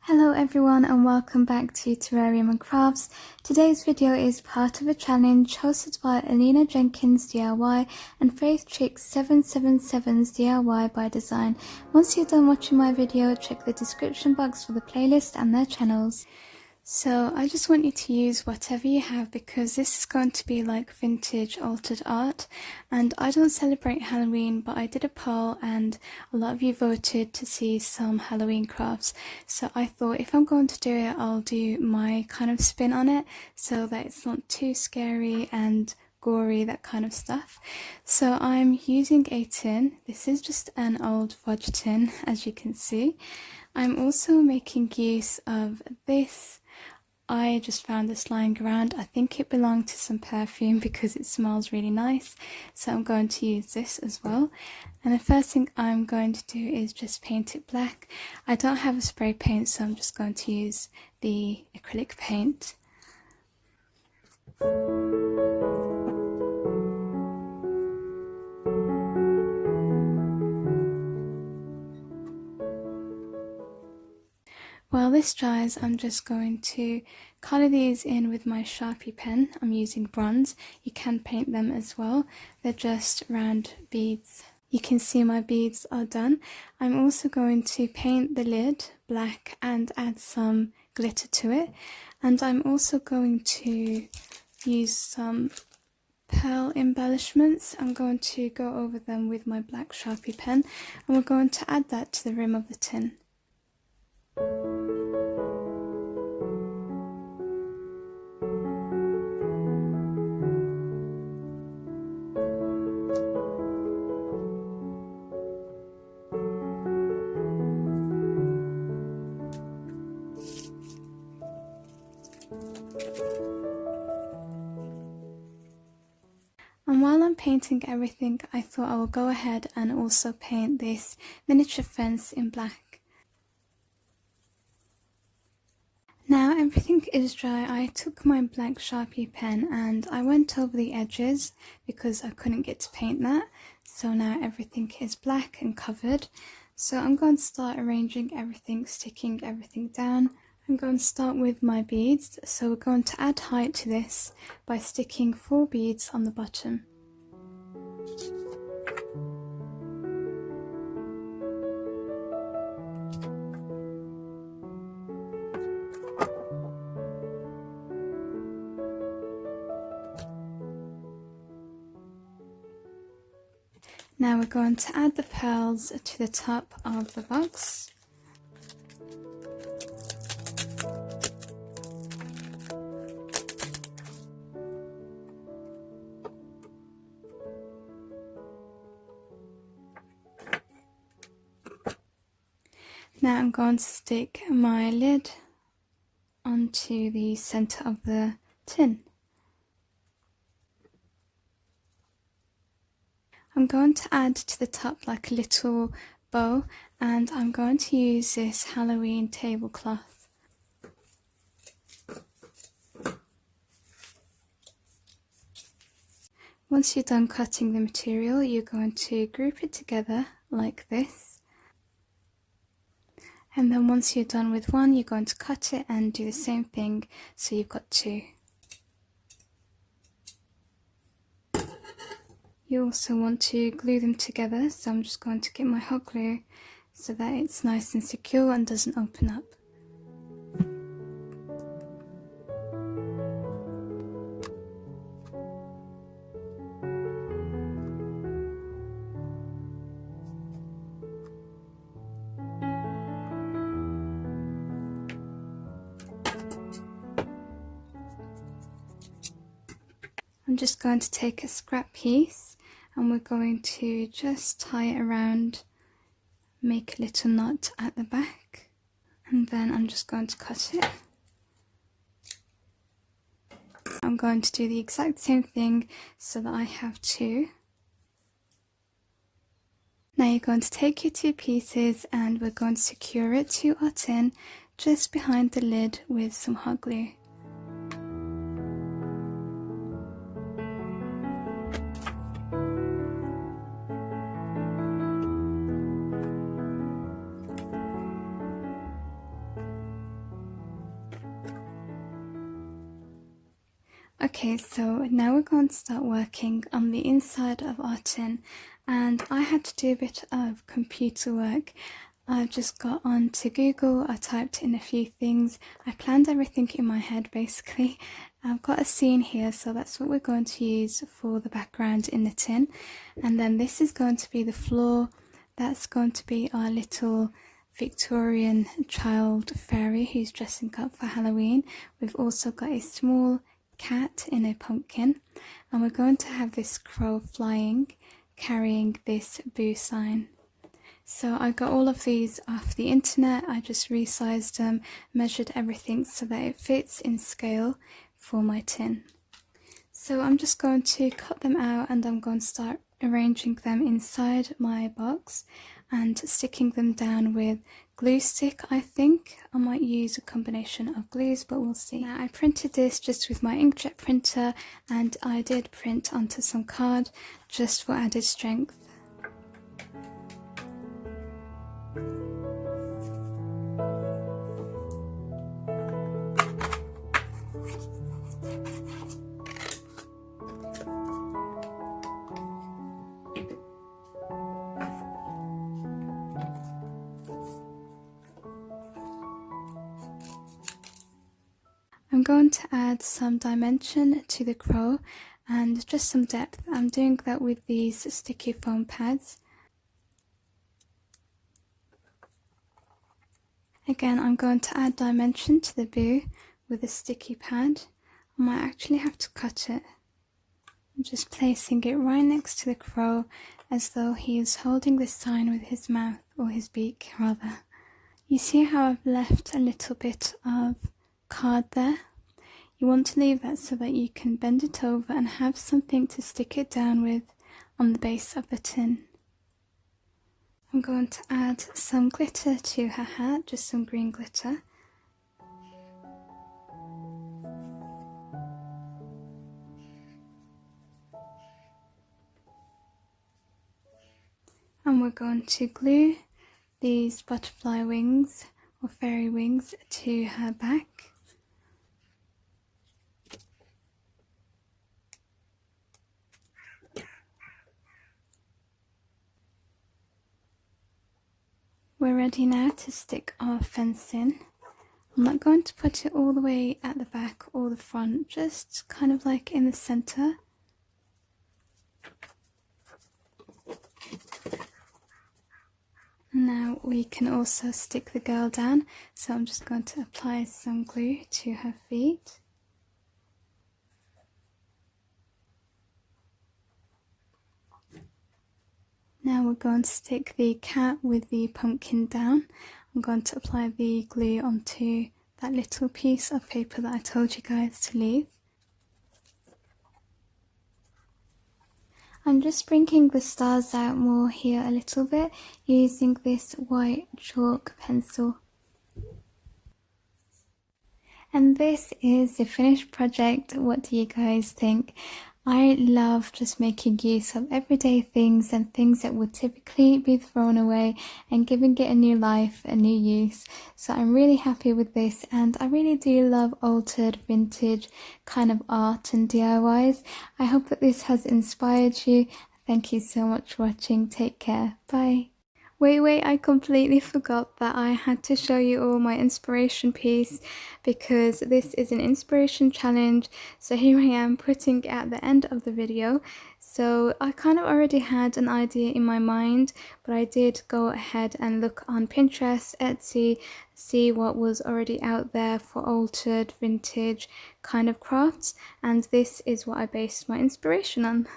Hello everyone and welcome back to Terrarium and Crafts. Today's video is part of a challenge hosted by Elena Jenkins DIY and Faith Chicks 777's DIY by Design. Once you're done watching my video, check the description box for the playlist and their channels. So I just want you to use whatever you have because this is going to be like vintage altered art, and I don't celebrate Halloween, but I did a poll and a lot of you voted to see some Halloween crafts, so I thought if I'm going to do it, I'll do my kind of spin on it so that it's not too scary and gory, that kind of stuff. So I'm using a tin. This is just an old fudge tin, as you can see. I'm also making use of this. I just found this lying around. I think it belonged to some perfume because it smells really nice, so I'm going to use this as well. And the first thing I'm going to do is just paint it black. I don't have a spray paint, so I'm just going to use the acrylic paint. While this dries, I'm just going to colour these in with my Sharpie pen. I'm using bronze. You can paint them as well. They're just round beads. You can see my beads are done. I'm also going to paint the lid black and add some glitter to it. And I'm also going to use some pearl embellishments. I'm going to go over them with my black Sharpie pen, and we're going to add that to the rim of the tin. And while I'm painting everything, I thought I will go ahead and also paint this miniature fence in black. Now everything is dry. I took my black Sharpie pen and I went over the edges because I couldn't get to paint that. So now everything is black and covered. So I'm going to start arranging everything, sticking everything down. I'm going to start with my beads. So we're going to add height to this by sticking 4 beads on the bottom. Now we're going to add the pearls to the top of the box. Now I'm going to stick my lid onto the centre of the tin. I'm going to add to the top like a little bow, and I'm going to use this Halloween tablecloth. Once you're done cutting the material, you're going to group it together like this. And then once you're done with one, you're going to cut it and do the same thing, so you've got 2. You also want to glue them together, so I'm just going to get my hot glue so that it's nice and secure and doesn't open up. I'm just going to take a scrap piece and we're going to just tie it around, make a little knot at the back, and then I'm just going to cut it. I'm going to do the exact same thing so that I have 2. Now you're going to take your 2 pieces and we're going to secure it to our tin just behind the lid with some hot glue. Okay, so now we're going to start working on the inside of our tin, and I had to do a bit of computer work. I've just got onto Google, I typed in a few things, I planned everything in my head basically. I've got a scene here, so that's what we're going to use for the background in the tin. And then this is going to be the floor, that's going to be our little Victorian child fairy who's dressing up for Halloween. We've also got a small cat in a pumpkin, and we're going to have this crow flying, carrying this boo sign. So I got all of these off the internet. I just resized them, measured everything so that it fits in scale for my tin. So I'm just going to cut them out, and I'm going to start arranging them inside my box and sticking them down with glue stick. I think I might use a combination of glues, but we'll see. Now I printed this just with my inkjet printer, and I did print onto some card just for added strength. I'm going to add some dimension to the crow and just some depth. I'm doing that with these sticky foam pads. Again, I'm going to add dimension to the boo with a sticky pad. I might actually have to cut it. I'm just placing it right next to the crow as though he is holding the sign with his mouth, or his beak rather. You see how I've left a little bit of card there? You want to leave that so that you can bend it over and have something to stick it down with on the base of the tin. I'm going to add some glitter to her hat, just some green glitter. And we're going to glue these butterfly wings or fairy wings to her back. We're ready now to stick our fence in. I'm not going to put it all the way at the back or the front, just kind of like in the center. Now we can also stick the girl down, so I'm just going to apply some glue to her feet. Now we're going to stick the cat with the pumpkin down. I'm going to apply the glue onto that little piece of paper that I told you guys to leave. I'm just bringing the stars out more here a little bit using this white chalk pencil. And this is the finished project. What do you guys think? I love just making use of everyday things and things that would typically be thrown away and giving it a new life, a new use. So I'm really happy with this, and I really do love altered vintage kind of art and DIYs. I hope that this has inspired you. Thank you so much for watching. Take care. Bye. Wait, I completely forgot that I had to show you all my inspiration piece, because this is an inspiration challenge. So here I am putting it at the end of the video. So I kind of already had an idea in my mind, but I did go ahead and look on Pinterest, Etsy, see what was already out there for altered vintage kind of crafts, and this is what I based my inspiration on.